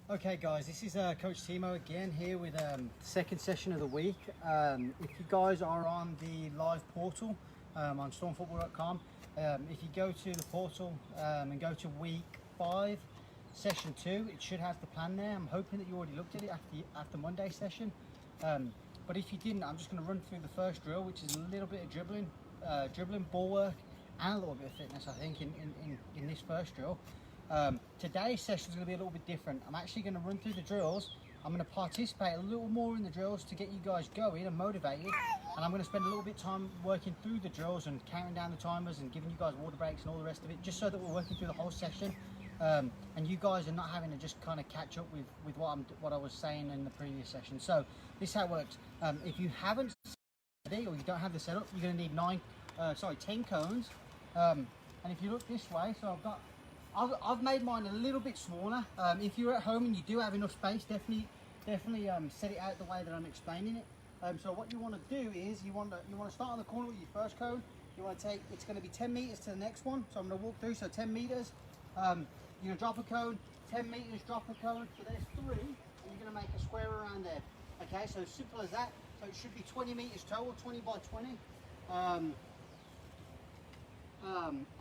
Okay guys, this is Coach Timo again here with the second session of the week. If you guys are on the live portal on stormfootball.com, if you go to the portal and go to week 5, session 2, it should have the plan there. I'm hoping that you already looked at it after Monday's session. But if you didn't, I'm just going to run through the first drill, which is a little bit of dribbling, ball work, and a little bit of fitness, I think, in this first drill. Today's session is going to be a little bit different. I'm actually going to run through the drills. I'm going to participate a little more in the drills to get you guys going and motivated, and I'm going to spend a little bit of time working through the drills and counting down the timers and giving you guys water breaks and all the rest of it, just so that we're working through the whole session, and you guys are not having to just kind of catch up with what I was saying in the previous session. So this is how it works. If you haven't set it, or you don't have the setup, you're going to need 10 cones, and if you look this way, so I've made mine a little bit smaller. If you're at home and you do have enough space, definitely set it out the way that I'm explaining it. So what you want to do is you want to start on the corner with your first cone. You want to take, it's going to be 10 meters to the next one. So I'm going to walk through, so 10 meters. You're going to drop a cone, 10 meters, drop a cone. So there's 3, and you're going to make a square around there. Okay, so simple as that. So it should be 20 meters total, 20 by 20.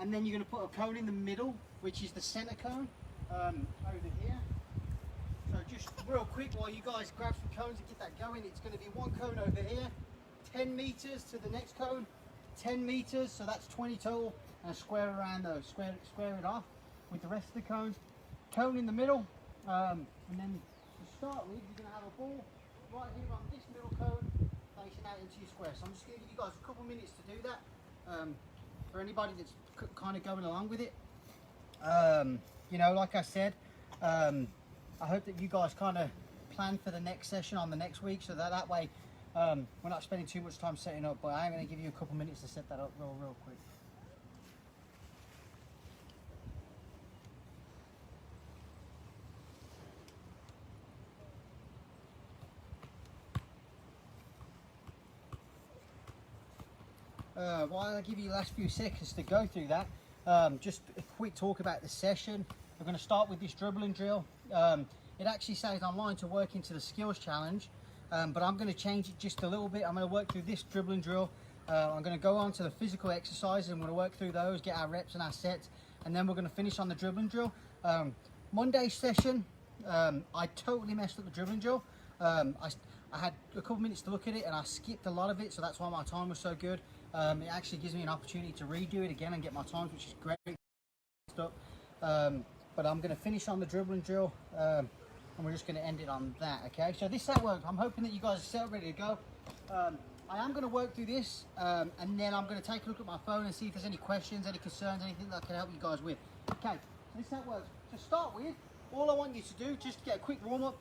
And then you're going to put a cone in the middle, which is the center cone, over here. So just real quick, while you guys grab some cones and get that going, it's going to be 1 cone over here, 10 meters to the next cone, 10 meters, so that's 20 total, and a square around those. Square it off with the rest of the cones. Cone in the middle, and then to start with, you're going to have a ball right here on this middle cone, facing out into your square. So I'm just going to give you guys a couple minutes to do that. For anybody that's kind of going along with it, you know, like I said, I hope that you guys kind of plan for the next session on the next week, so that way we're not spending too much time setting up. But I am going to give you a couple minutes to set that up real quick. While I give you the last few seconds to go through that, just a quick talk about the session. We're going to start with this dribbling drill. It actually says online to work into the skills challenge, but I'm going to change it just a little bit. I'm going to work through this dribbling drill. I'm going to go on to the physical exercises. I'm going to work through those, get our reps and our sets, and then we're going to finish on the dribbling drill. Monday's session, I totally messed up the dribbling drill. I had a couple minutes to look at it and I skipped a lot of it, so that's why my time was so good. It actually gives me an opportunity to redo it again and get my times, which is great. But I'm going to finish on the dribbling drill, and we're just going to end it on that. Okay, so this is how it works. I'm hoping that you guys are set ready to go. I am going to work through this, and then I'm going to take a look at my phone and see if there's any questions, any concerns, anything that I can help you guys with. Okay, so this is how it works. To start with, all I want you to do, just get a quick warm-up.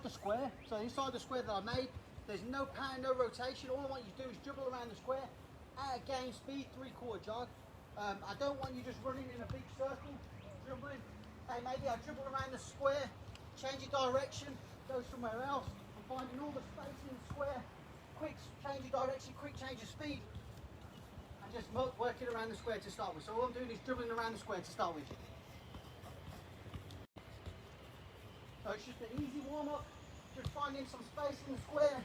The square, so inside the square that I made, there's no pound, no rotation. All I want you to do is dribble around the square at a game speed, 3/4 jog. I don't want you just running in a big circle, dribbling. Hey, maybe I dribble around the square, change your direction, go somewhere else. I'm finding all the space in the square. Quick change your direction, quick change your speed, and just work it around the square to start with. So all I'm doing is dribbling around the square to start with. So it's just an easy warm-up, just finding some space in the square.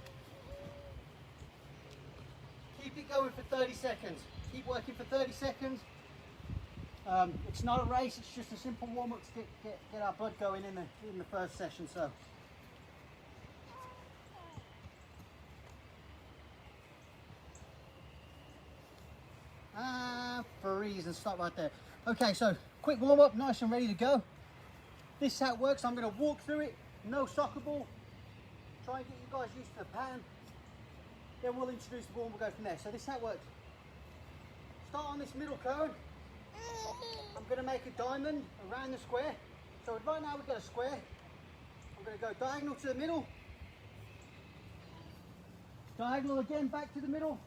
Keep it going for 30 seconds. Keep working for 30 seconds. It's not a race, it's just a simple warm-up to get our blood going in the first session. So freeze and stop right there. Okay, so quick warm-up, nice and ready to go. This is how it works. I'm going to walk through it, no soccer ball. Try and get you guys used to the pan. Then we'll introduce the ball and we'll go from there. So this is how it works. Start on this middle cone. I'm going to make a diamond around the square. So right now we've got a square. I'm going to go diagonal to the middle. Diagonal again, back to the middle.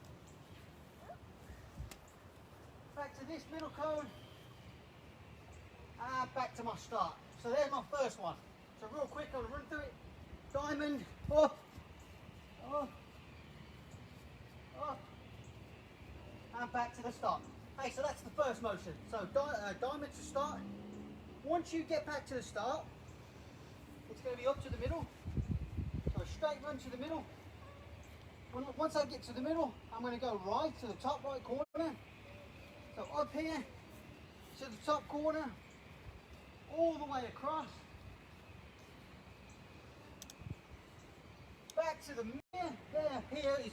Back to this middle cone. And back to my start. So there's my first one. So real quick, I'll run through it. Diamond, up, up, up, and back to the start. Hey, so that's the first motion. So diamond to start. Once you get back to the start, it's going to be up to the middle. So straight run to the middle. Once I get to the middle, I'm going to go right to the top right corner. So up here to the top corner, all the way across. Back to the middle. There, here is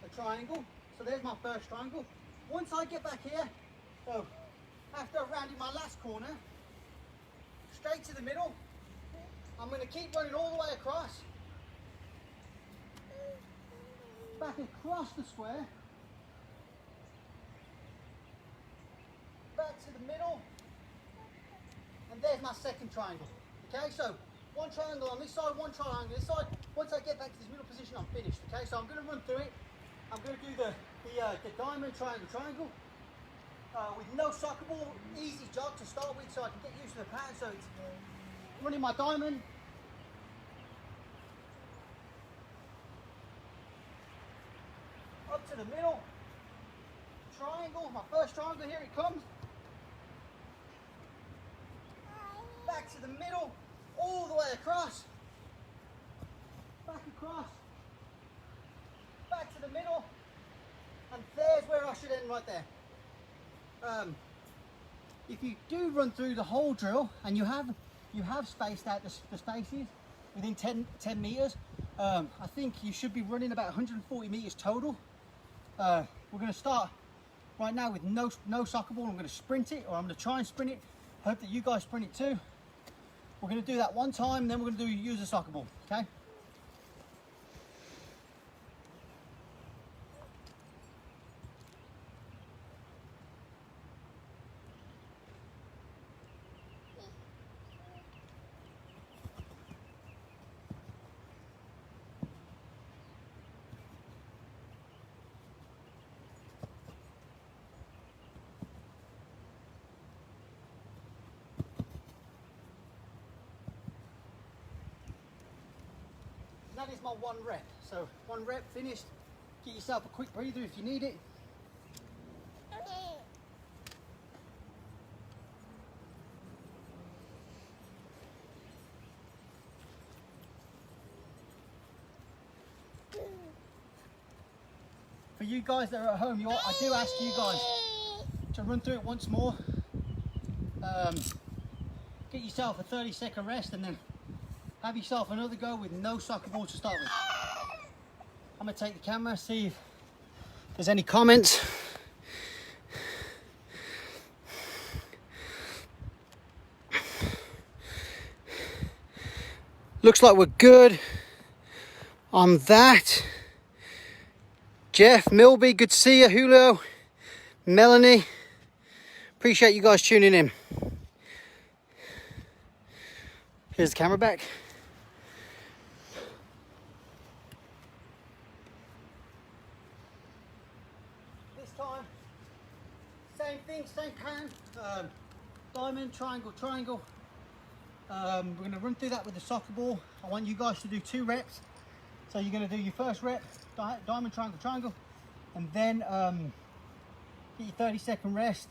a triangle. So there's my first triangle. Once I get back here, so after rounding my last corner, straight to the middle, I'm going to keep running all the way across. Back across the square. Back to the middle. And there's my second triangle. Okay, so one triangle on this side, one triangle on this side. Once I get back to this middle position, I'm finished. Okay, so I'm going to run through it. I'm going to do the diamond triangle with no soccer ball. Easy jog to start with so I can get used to the pattern. So it's running my diamond. Up to the middle. Triangle, my first triangle, here it comes. Back to the middle, all the way across. Back across. Back to the middle. And there's where I should end right there. If you do run through the whole drill and you have spaced out the spaces within 10 meters, I think you should be running about 140 meters total. We're going to start right now with no soccer ball. I'm going to sprint it, or I'm going to try and sprint it. Hope that you guys sprint it too. We're going to do that one time, then we're going to use a soccer ball, okay? That is my one rep. So one rep finished. Get yourself a quick breather if you need it. For you guys that are at home, I do ask you guys to run through it once more. Get yourself a 30-second rest and then have yourself another go with no soccer ball to start with. I'm going to take the camera, see if there's any comments. Looks like we're good on that. Jeff, Milby, good to see you. Julio, Melanie, appreciate you guys tuning in. Here's the camera back. This time, same thing, same pattern. Diamond, triangle, triangle. We're going to run through that with the soccer ball. I want you guys to do 2 reps. So you're going to do your first rep, diamond, triangle, triangle, and then get your 30-second rest.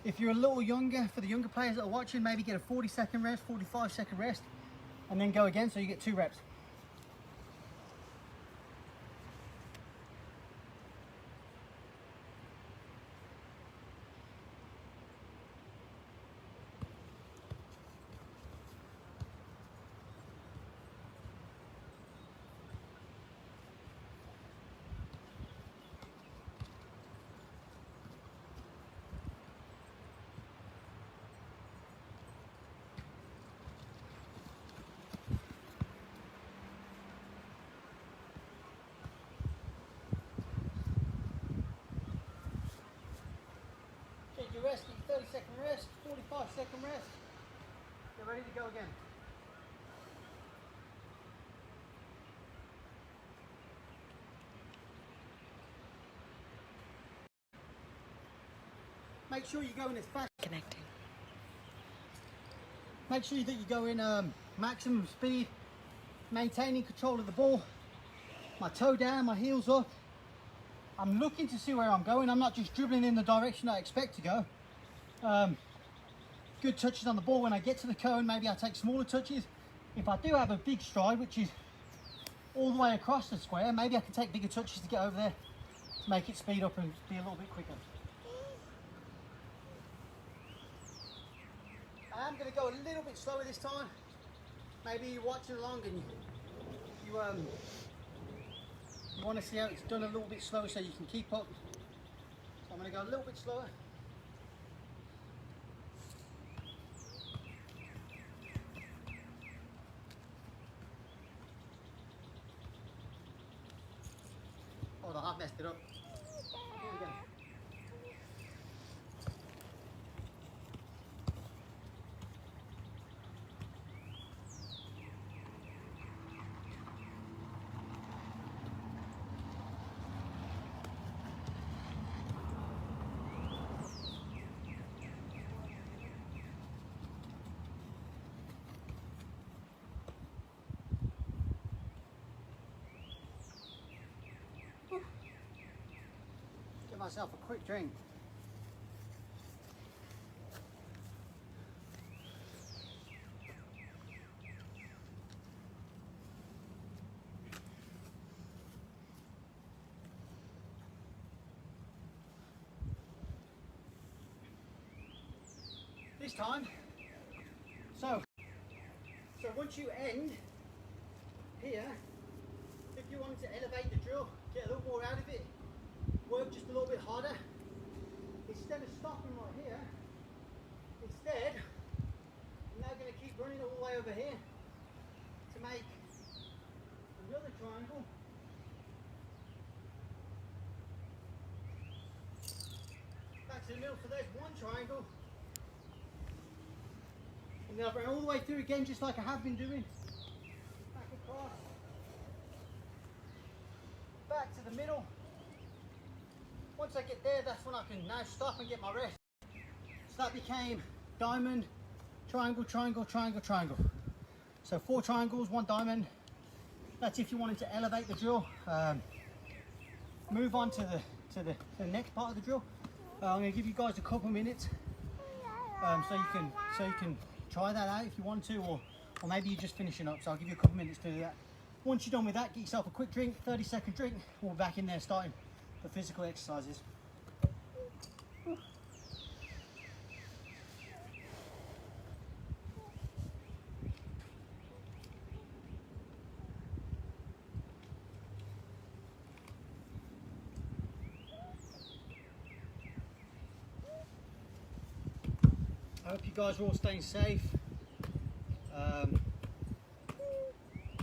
If you're a little younger, for the younger players that are watching, maybe get a 40-second rest, 45-second rest, and then go again, so you get 2 reps. Your rest, get your 30-second rest, 45-second rest. Get ready to go again. Make sure you go in as fast. Connecting. Make sure that you go in maximum speed, maintaining control of the ball. My toe down, my heels up. I'm looking to see where I'm going. I'm not just dribbling in the direction I expect to go. good touches on the ball. When I get to the cone, maybe I take smaller touches. If I do have a big stride, which is all the way across the square, maybe I can take bigger touches to get over there to make it speed up and be a little bit quicker. I'm going to go a little bit slower this time. Maybe you're watching along and you want to see how it's done a little bit slower so you can keep up. So I'm going to go a little bit slower. Oh, I have messed it up. Here we go. Give myself a quick drink. This time, so once you end here, if you wanted to elevate the drill, get a little more out of it, work just a little bit harder. Instead of stopping right here, instead, I'm now going to keep running all the way over here to make another triangle. Back to the middle, so there's one triangle. And then I'll run all the way through again, just like I have been doing. Back across. Back to the middle. Once I get there, that's when I can now stop and get my rest. So that became diamond, triangle, triangle, triangle, triangle. So 4 triangles, 1 diamond. That's if you wanted to elevate the drill. Move on to the next part of the drill. I'm going to give you guys a couple minutes so you can try that out if you want to, or maybe you're just finishing up. So I'll give you a couple minutes to do that. Once you're done with that, get yourself a quick drink, 30-second drink. We'll be back in there starting the physical exercises. I hope you guys are all staying safe,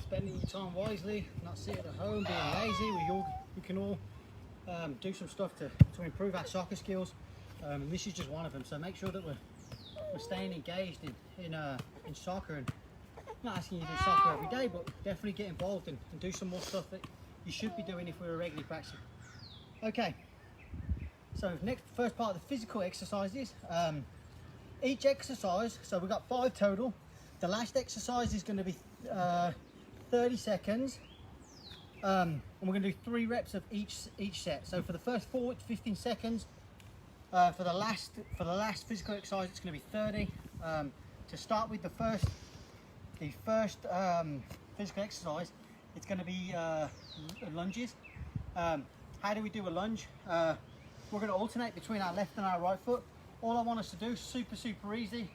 spending your time wisely, not sitting at home being lazy. We can all do some stuff to improve our soccer skills, and this is just one of them. So make sure that we're staying engaged in soccer, and not asking you to do soccer every day, but definitely get involved and do some more stuff that you should be doing if we were regularly practicing. Okay, so first part of the physical exercises. Each exercise, so we've got 5 total. The last exercise is going to be 30 seconds, and we're going to do 3 reps of each set. So for the first 4, it's 15 seconds. For the last physical exercise, it's going to be 30. To start with the first physical exercise, it's going to be lunges. How do we do a lunge? We're going to alternate between our left and our right foot. All I want us to do, super easy,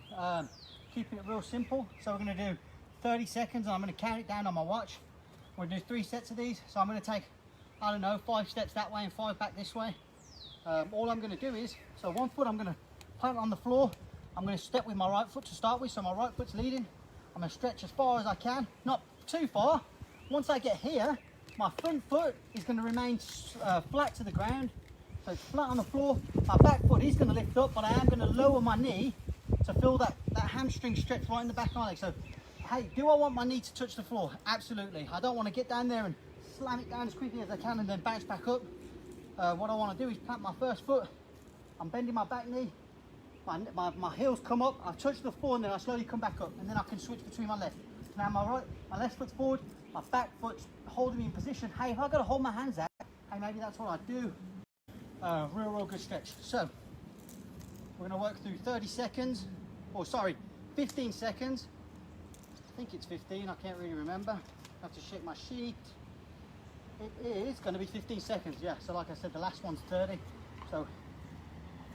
keeping it real simple. So we're going to do 30 seconds, and I'm going to count it down on my watch. We're going to do 3 sets of these. So I'm going to take, I don't know, 5 steps that way and 5 back this way. All I'm going to do is, so one foot I'm going to plant on the floor. I'm going to step with my right foot to start with, so my right foot's leading. I'm going to stretch as far as I can, not too far. Once I get here, my front foot is going to remain flat to the ground. So it's flat on the floor. My back foot is going to lift up, but I am going to lower my knee to feel that hamstring stretch right in the back of my leg. So, hey, do I want my knee to touch the floor? Absolutely. I don't want to get down there and slam it down as quickly as I can and then bounce back up. What I want to do is plant my first foot. I'm bending my back knee. My heels come up. I touch the floor and then I slowly come back up, and then I can switch between my left. Now my left foot's forward. My back foot's holding me in position. Hey, if I got to hold my hands out, hey, maybe that's what I do. Real good stretch. So we're going to work through 30 seconds or sorry, 15 seconds. I think it's 15, I can't really remember. I have to check my sheet. It is going to be 15 seconds, yeah. So like I said, the last one's 30. So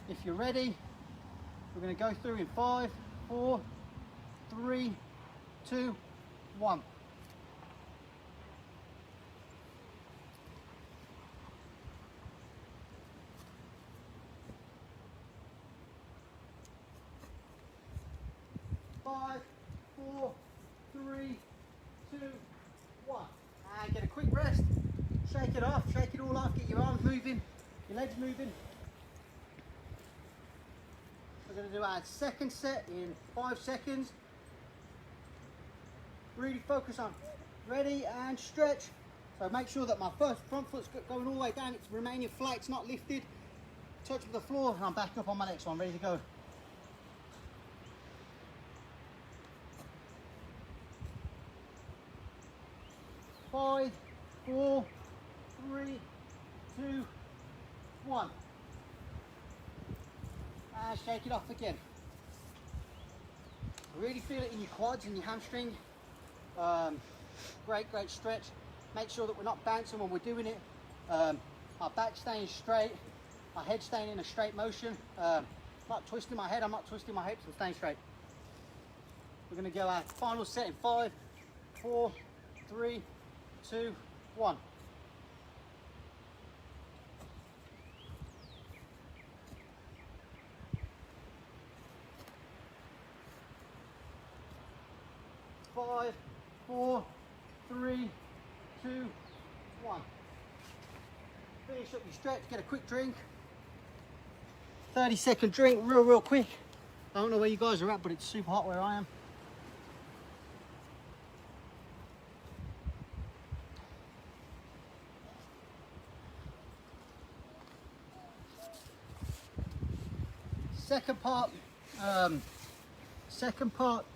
if you're ready, we're going to go through in 5, 4, 3, 2, 1. Five, four, three, two, one. And get a quick rest. Shake it off, shake it all off, get your arms moving, your legs moving. We're going to do our second set in 5 seconds. Really focus on ready and stretch. So make sure that my front foot's going all the way down, it's remaining flat, it's not lifted. Touch with the floor, and I'm back up on my next one, ready to go. Five, four, three, two, one. And shake it off again. Really feel it in your quads and your hamstring. Great stretch. Make sure that we're not bouncing when we're doing it. Our back staying straight, my head staying in a straight motion. Not twisting my head, I'm not twisting my hips, I'm staying straight. We're going to go our final set in 5, 4, 3, 2, 1. Five, four, three, two, one. Finish up your stretch, get a quick drink. 30-second drink, real quick. I don't know where you guys are at, but it's super hot where I am. Second part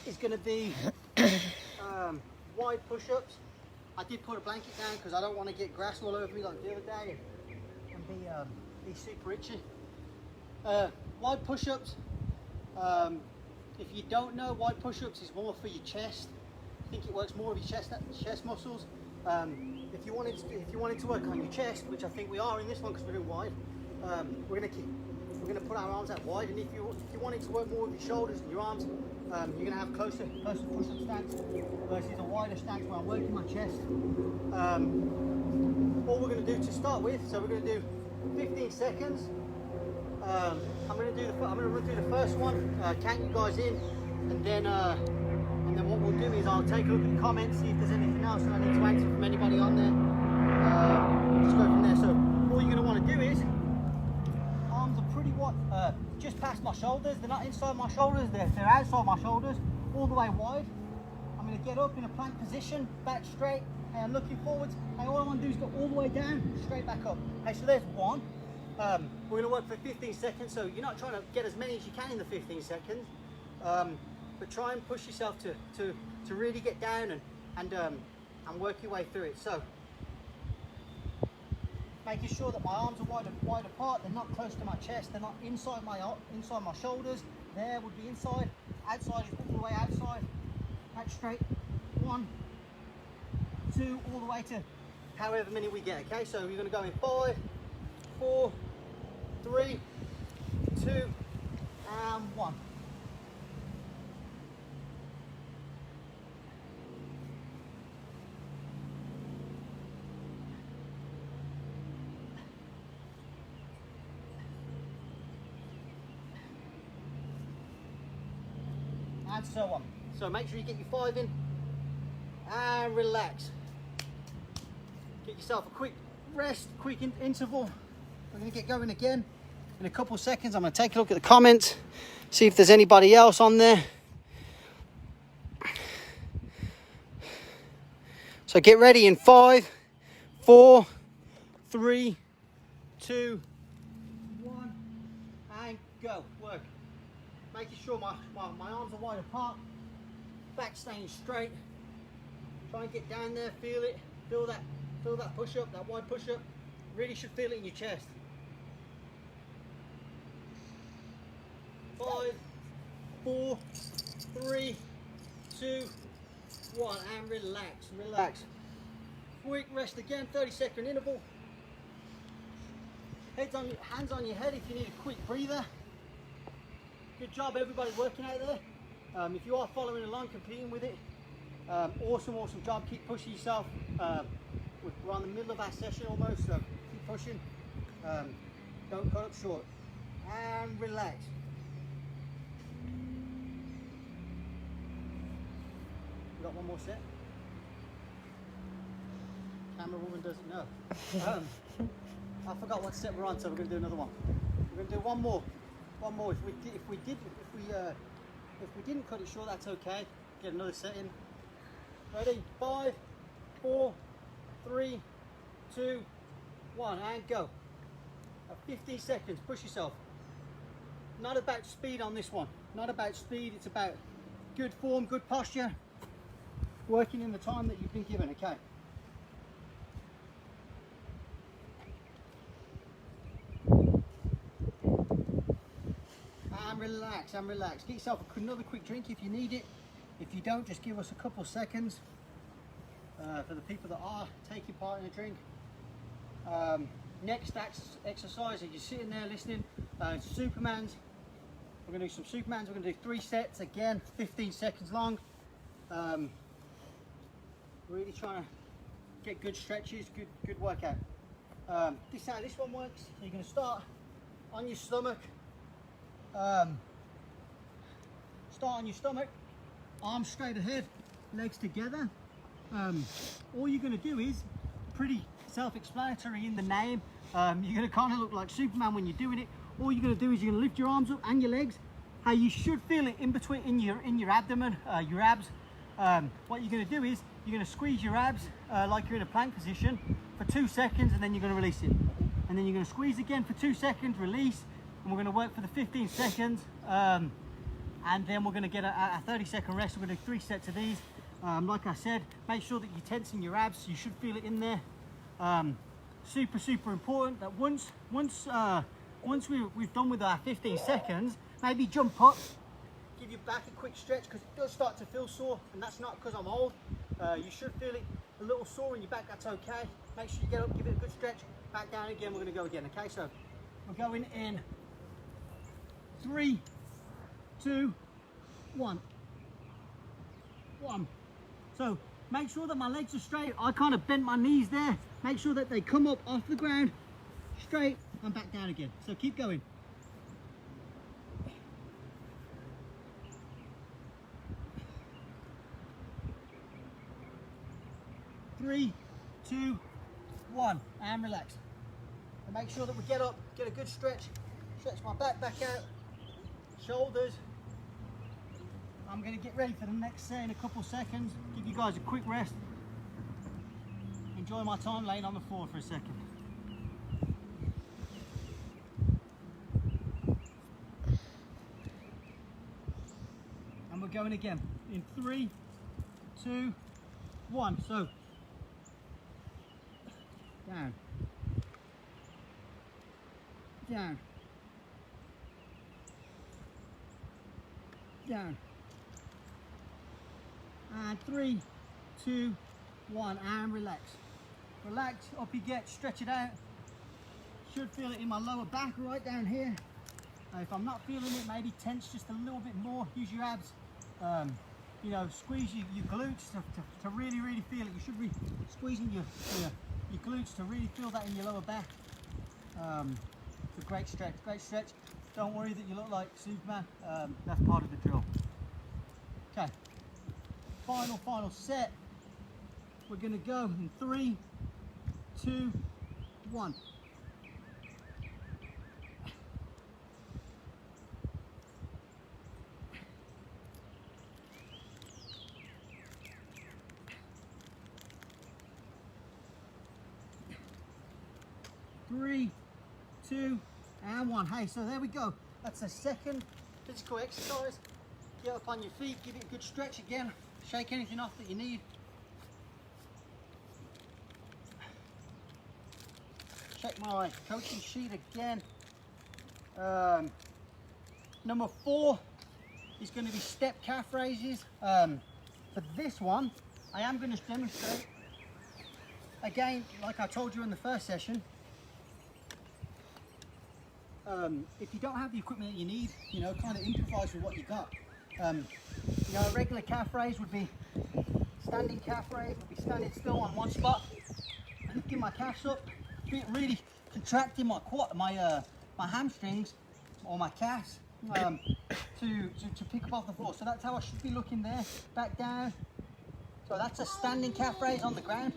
is going to be wide push-ups. I did put a blanket down because I don't want to get grass all over me like the other day and be super itchy. Wide push-ups. If you don't know, wide push-ups is more for your chest. I think it works more of your chest muscles. If you wanted to work on your chest, which I think we are in this one because we're doing wide, we're gonna put our arms out wide, and if you wanted to work more with your shoulders and your arms, you're gonna have closer push-up stance versus a wider stance where I'm working my chest. All we're gonna do to start with, so we're gonna do 15 seconds. I'm gonna run through the first one, count you guys in, and then what we'll do is I'll take a look at the comments, see if there's anything else that I need to answer from anybody on there. Just go from there. So all you're gonna want to do is, arms are pretty wide, just past my shoulders. They're not inside my shoulders, they're outside my shoulders, all the way wide. I'm going to get up in a plank position, back straight, and looking forwards. And all I want to do is go all the way down, straight back up. Okay, so there's one. We're going to work for 15 seconds, so you're not trying to get as many as you can in the 15 seconds. But try and push yourself to really get down and work your way through it. So making sure that my arms are wide apart, they're not close to my chest, they're not inside my shoulders. There would be inside, outside is all the way outside. Back straight, 1, 2, all the way to however many we get. Okay, so we're going to go in 5, 4, 3, 2, and 1. And so on. So make sure you get your 5 in and relax. Get yourself a quick rest, quick interval. We're going to get going again in a couple of seconds. I'm going to take a look at the comments, see if there's anybody else on there. So get ready in 5, 4, 3, 2, 1, and go. Work. Making sure my arms are wide apart, back staying straight. Try and get down there, feel it, feel that push-up, that wide push-up. Really should feel it in your chest. 5, 4, 3, 2, 1, and relax, relax. Quick rest again, 30-second interval. Hands on your head if you need a quick breather. Good job, everybody working out there. If you are following along, competing with it, awesome job. Keep pushing yourself. We're on the middle of our session almost, so keep pushing. Don't cut up short. And relax. We got one more set. Camera woman doesn't know. I forgot what set we're on, so we're going to do another one. We're going to do one more. One more. If we didn't cut it short, that's okay. Get another set in. Ready? 5, 4, 3, 2, 1, and go. 15 seconds. Push yourself. Not about speed on this one. Not about speed. It's about good form, good posture. Working in the time that you've been given. Okay. And relax, and relax. Get yourself another quick drink if you need it. If you don't, just give us a couple seconds. For the people that are taking part in a drink. Next exercise, as you're sitting there listening, Supermans. We're going to do some Supermans. We're going to do 3 sets, again, 15 seconds long. Really trying to get good stretches, good workout. This is how this one works. So you're going to start on your stomach. Start on your stomach, arms straight ahead, legs together. All you're going to do is pretty self-explanatory in the name. You're going to kind of look like Superman when you're doing it. All you're going to do is you're going to lift your arms up and your legs. How you should feel it in between, in your abdomen, your abs. What you're going to do is you're going to squeeze your abs like you're in a plank position for 2 seconds, and then you're going to release it. And then you're going to squeeze again for 2 seconds, release, and we're going to work for the 15 seconds. And then we're going to get a 30-second rest. We're going to do 3 sets of these. Like I said, make sure that you're tensing your abs. You should feel it in there. Super important that once we've done with our 15 seconds, maybe jump up, give your back a quick stretch, because it does start to feel sore, and that's not because I'm old. You should feel it a little sore in your back. That's okay. Make sure you get up, give it a good stretch, back down again. We're going to go again. Okay, so we're going in 3, 2, 1. So make sure that my legs are straight. I kind of bent my knees there. Make sure that they come up off the ground, straight, and back down again. So keep going. Three, 2, 1, and relax. And make sure that we get up, get a good stretch. Stretch my back out, shoulders. I'm going to get ready for the next set in a couple seconds. Give you guys a quick rest. Enjoy my time laying on the floor for a second. And we're going again in 3, 2, 1. So down, down, down. And 3, 2, 1, and relax. Relax, up you get, stretch it out. Should feel it in my lower back right down here. If I'm not feeling it, maybe tense just a little bit more. Use your abs. You know, squeeze your glutes to really feel it. You should be squeezing your glutes to really feel that in your lower back. It's a great stretch, Don't worry that you look like Superman. That's part of the drill. Okay. Final set. We're going to go in 3, 2, 1. Three, 2, and 1. Hey, so there we go. That's a second physical exercise. Get up on your feet, give it a good stretch again. Shake anything off that you need. Check my coaching sheet again. Number 4 is going to be step calf raises. For this one, I am going to demonstrate, again, like I told you in the first session, if you don't have the equipment that you need, you know, kind of improvise with what you got. You know, a regular calf raise would be standing calf raise, would be standing still on one spot, lifting my calves up, really contracting my quad, my hamstrings or my calves to pick up off the floor. So that's how I should be looking there, back down. So that's a standing calf raise on the ground.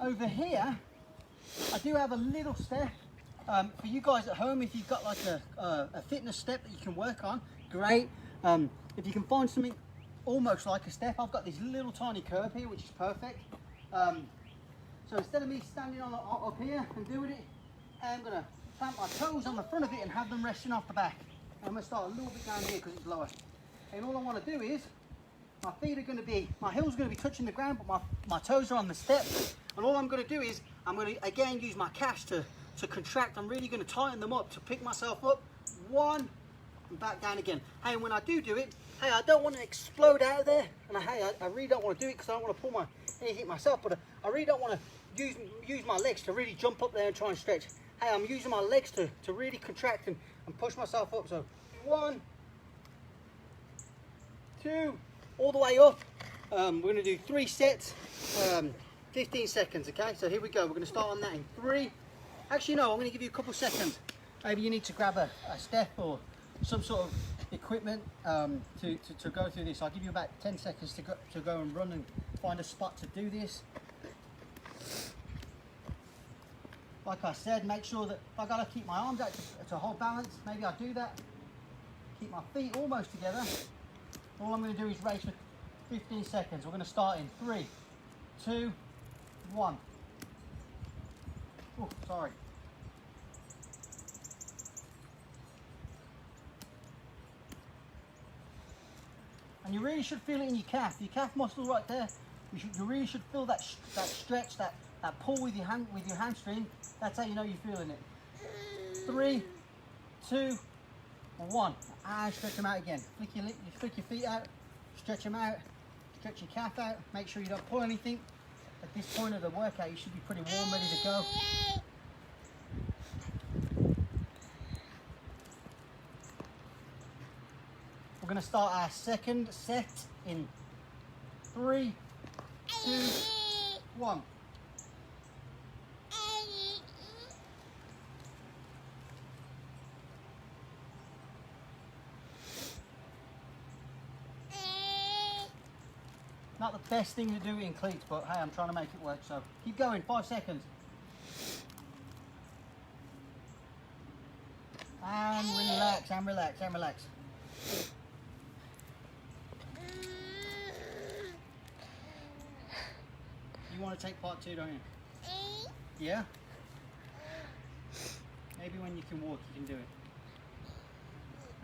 Over here, I do have a little step. For you guys at home, if you've got like a fitness step that you can work on, great. If you can find something almost like a step, I've got this little tiny curve here, which is perfect. So instead of me standing on up here and doing it, I'm going to plant my toes on the front of it and have them resting off the back. I'm going to start a little bit down here because it's lower. And all I want to do is, my feet are going to be, my heels are going to be touching the ground, but my toes are on the step. And all I'm going to do is, I'm going to again use my calves to contract. I'm really going to tighten them up to pick myself up. One, and back down again. Hey, and when I do it, hey, I don't want to explode out of there. And I really don't want to do it because I don't want to pull anything myself, but I really don't want to use my legs to really jump up there and try and stretch. Hey, I'm using my legs to really contract and push myself up. So 1, 2, all the way up. We're going to do 3 sets, 15 seconds, okay? So here we go. We're going to start on that in 3. Actually, no, I'm going to give you a couple seconds. Maybe you need to grab a step or some sort of equipment to go through this. I'll give you about 10 seconds to go and run and find a spot to do this. Like I said, make sure that if I got to keep my arms out to hold balance, maybe I do that. Keep my feet almost together. All I'm going to do is race for 15 seconds. We're going to start in 3, 2, 1. Oh, sorry. And you really should feel it in your calf muscle right there. You really should feel that stretch, that pull with your hamstring. That's how you know you're feeling it. 3, 2, 1. And stretch them out again. Flick your feet out, stretch them out, stretch your calf out. Make sure you don't pull anything. At this point of the workout, you should be pretty warm, ready to go. We're going to start our second set in 3, 2, 1. Not the best thing to do in cleats, but hey, I'm trying to make it work, so keep going, 5 seconds. And relax, and relax, and relax. You want to take part 2, don't you? Yeah? Maybe when you can walk, you can do it.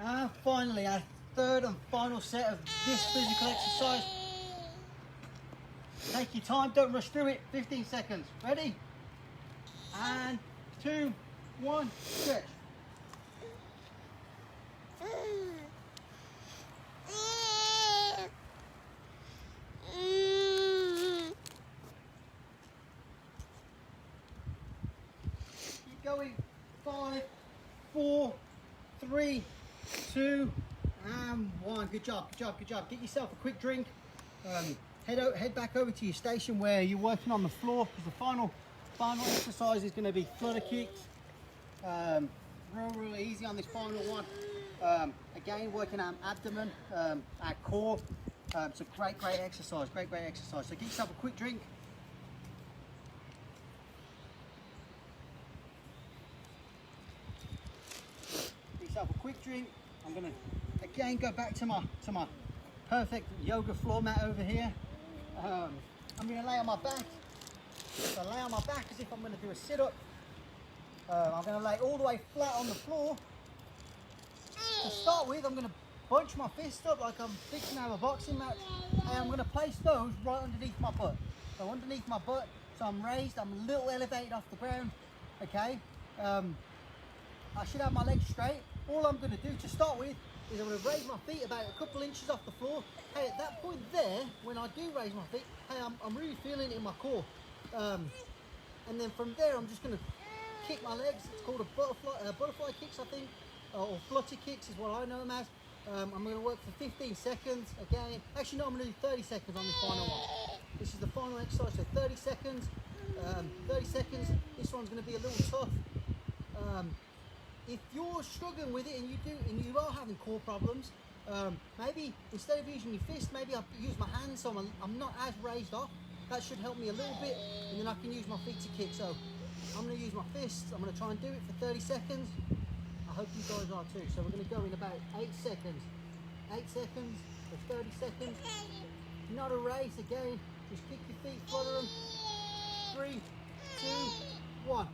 And finally, our third and final set of this physical exercise. Take your time, don't rush through it. 15 seconds. Ready? And 2, 1, stretch. Keep going. 5, 4, 3, 2, and 1. Good job, good job, good job. Get yourself a quick drink. Head back over to your station where you're working on the floor, because the final exercise is going to be flutter kicks. Real easy on this final one. Again, working our abdomen, our core. It's a great exercise, great exercise. So get yourself a quick drink. Get yourself a quick drink. I'm going to again go back to my perfect yoga floor mat over here. I'm going to lay on my back. So lay on my back as if I'm going to do a sit-up. I'm going to lay all the way flat on the floor. To start with, I'm going to bunch my fists up like I'm fixing to have a boxing match, and I'm going to place those right underneath my butt. So underneath my butt, so I'm raised, I'm a little elevated off the ground, okay? I should have my legs straight. All I'm going to do to start with is I'm going to raise my feet about a couple inches off the floor. Hey, at that point there, when I do raise my feet, hey, I'm really feeling it in my core. And then from there, I'm just going to kick my legs. It's called a butterfly kicks, I think, or flutter kicks is what I know them as. I'm going to work for 15 seconds again. Actually, no, I'm going to do 30 seconds on this final one. This is the final exercise, so 30 seconds. 30 seconds. This one's going to be a little tough. If you're struggling with it and you are having core problems, maybe instead of using your fist, maybe I use my hands so I'm not as raised up. That should help me a little bit, and then I can use my feet to kick. So I'm going to use my fists. I'm going to try and do it for 30 seconds. I hope you guys are too. So we're going to go in about 8 seconds. 8 seconds for 30 seconds. Not a race again. Just kick your feet, flutter them. 3, 2, 1.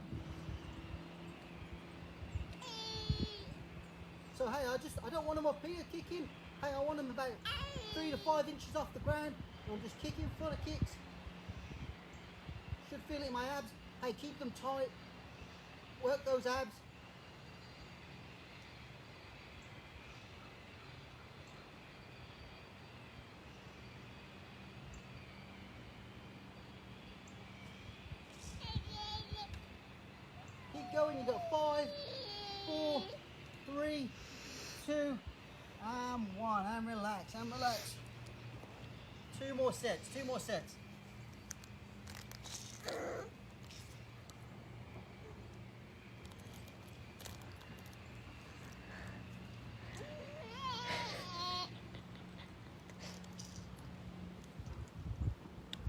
So hey, I don't want them up here kicking. Hey, I want them about 3 to 5 inches off the ground. I'm just kicking flutter kicks. Should feel it in my abs. Hey, keep them tight. Work those abs. Keep going. You got 5, 4, 3, 2, and 1. And relax. And relax. 2 more sets. 2 more sets.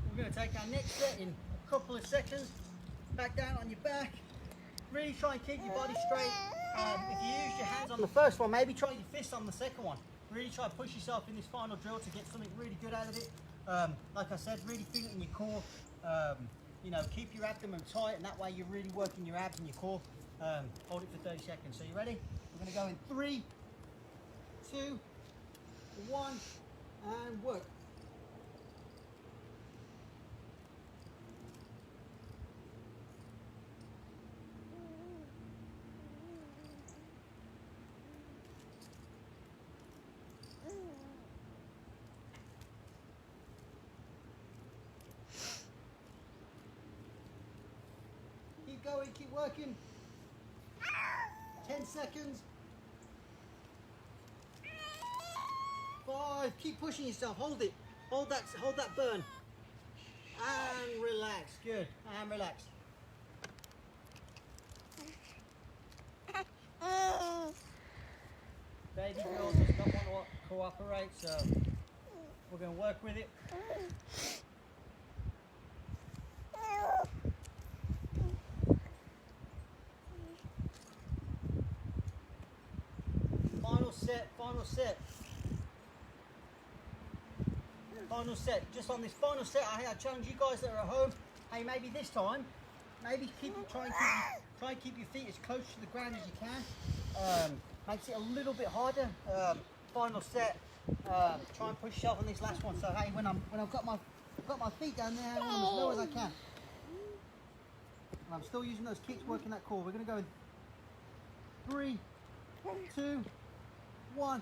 We're going to take our next set in a couple of seconds. Back down on your back. Really try and keep your body straight. If you use your hands on the first one, maybe try your fists on the second one. Really try to push yourself in this final drill to get something really good out of it. Like I said, really feel it in your core. You know, keep your abdomen tight, and that way you're really working your abs and your core. Hold it for 30 seconds. So you ready? We're going to go in 3, 2, 1, and work. Keep going, keep working. 10 seconds. 5, keep pushing yourself, hold it. Hold that burn. And relax, good, and relax. Baby girl does not want to cooperate, so we're going to work with it. Final set, final set. Final set. Just on this final set, I challenge you guys that are at home. Hey, maybe this time, maybe try and keep your feet as close to the ground as you can. Makes it a little bit harder. Final set. Try and push yourself on this last one. So hey, when I've got my feet down there, I want them as low as I can. And I'm still using those kicks, working that core. We're going to go in 3, 2, 1.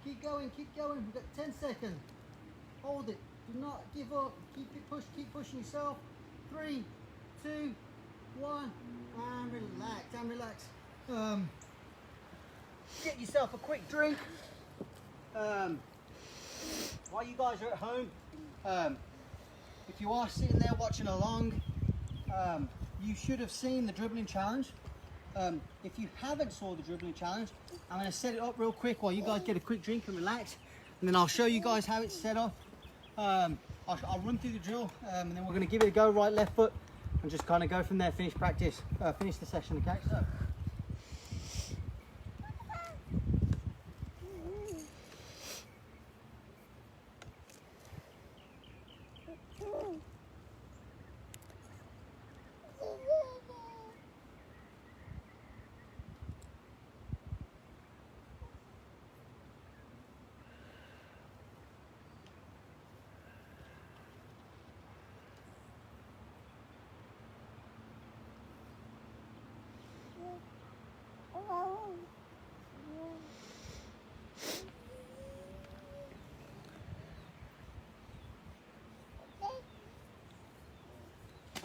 Keep going, keep going. We've got 10 seconds. Hold it. Do not give up. Keep pushing yourself. 3, 2, 1, and relax, and relax. Get yourself a quick drink. While you guys are at home, if you are sitting there watching along, you should have seen the dribbling challenge. If you haven't saw the dribbling challenge, I'm going to set it up real quick while you guys get a quick drink and relax, and then I'll show you guys how it's set up. I'll run through the drill, and then we're going to give it a go, right, left foot, and just kind of go from there. Finish practice, finish the session. Okay, so.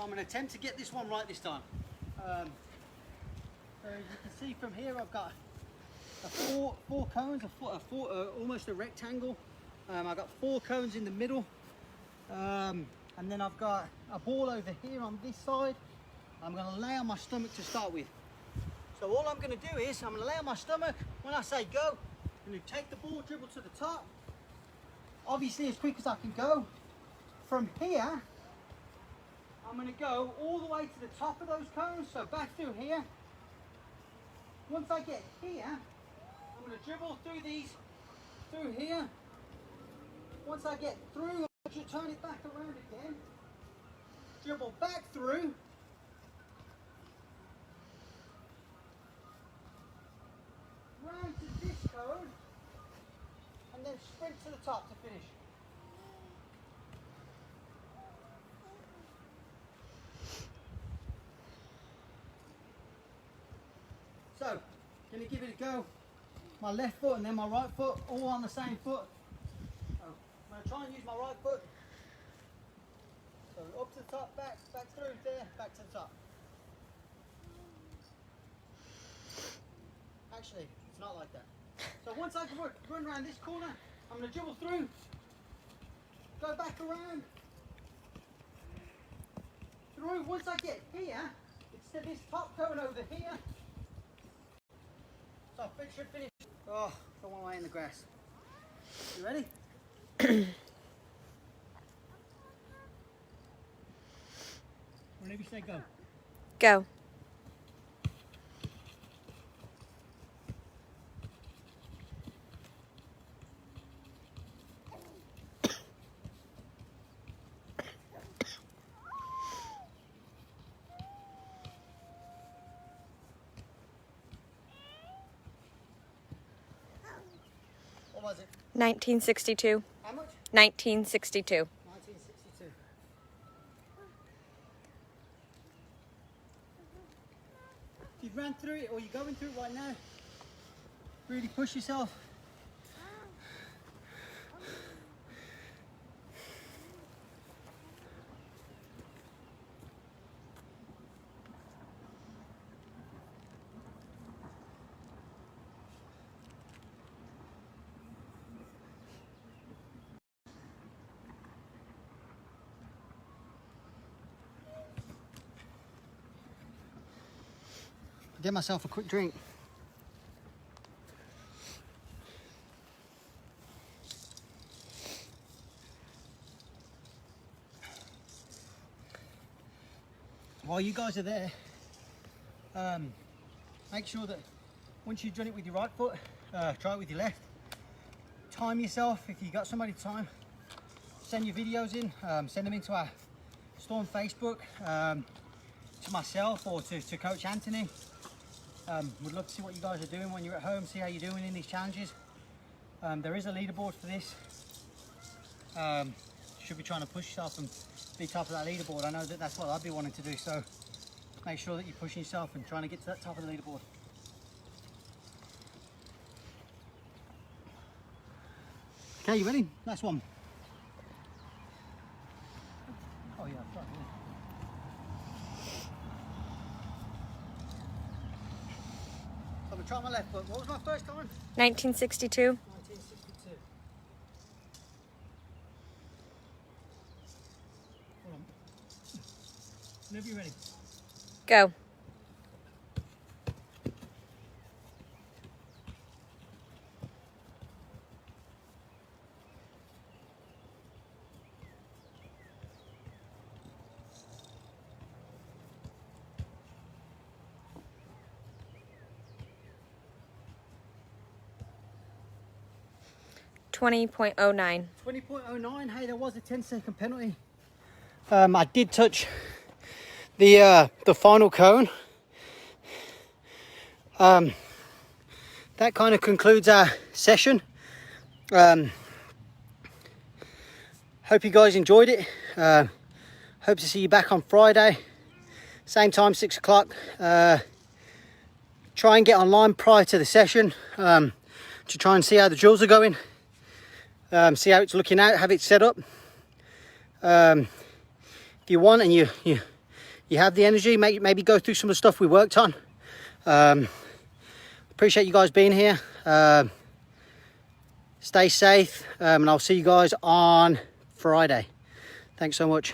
I'm going to attempt to get this one right this time. So as you can see from here, I've got four cones, almost a rectangle. I've got 4 cones in the middle, and then I've got a ball over here on this side. I'm going to lay on my stomach to start with. So all I'm going to do is I'm going to lay on my stomach. When I say go, I'm going to take the ball, dribble to the top, obviously as quick as I can go. From here, I'm going to go all the way to the top of those cones, so back through here. Once I get here, I'm going to dribble through these, through here. Once I get through, I'm going to turn it back around again. Dribble back through. Round to this cone. And then sprint to the top to finish. So, going to give it a go. My left foot and then my right foot, all on the same foot. So, I'm going to try and use my right foot. So up to the top, back through there, back to the top. Actually, it's not like that. So once I run around this corner, I'm going to dribble through, go back around, through. Once I get here, it's to this top cone over here. So I should finish. Oh, don't want to lay in the grass. You ready? Whenever you say go. Go. What was it? 1962. How much? 1962. 1962. If you've ran through it or you're going through it right now, really push yourself. Get myself a quick drink. While you guys are there, make sure that once you've done it with your right foot, try it with your left. Time yourself. If you've got somebody to time, send your videos in, send them into our Storm Facebook, to myself or to Coach Anthony. Would love to see what you guys are doing when you're at home, see how you're doing in these challenges. There is a leaderboard for this. Should be trying to push yourself and be top of that leaderboard. I know that that's what I'd be wanting to do, so make sure that you're pushing yourself and trying to get to that top of the leaderboard. Okay, you ready? Last one. Oh yeah, right, yeah. So I'm gonna try my left foot. What was my first time? 1962. 1962. Hold on. Whenever you're ready. Go. .09. 20.09. Hey, there was a 10-second penalty. I did touch the final cone. That kind of concludes our session. Hope you guys enjoyed it. Hope to see you back on Friday, same time, 6 o'clock. Try and get online prior to the session to try and see how the drills are going. See how it's looking out, have it set up. If you want and you you have the energy, maybe go through some of the stuff we worked on. Appreciate you guys being here. Stay safe, and I'll see you guys on Friday. Thanks so much.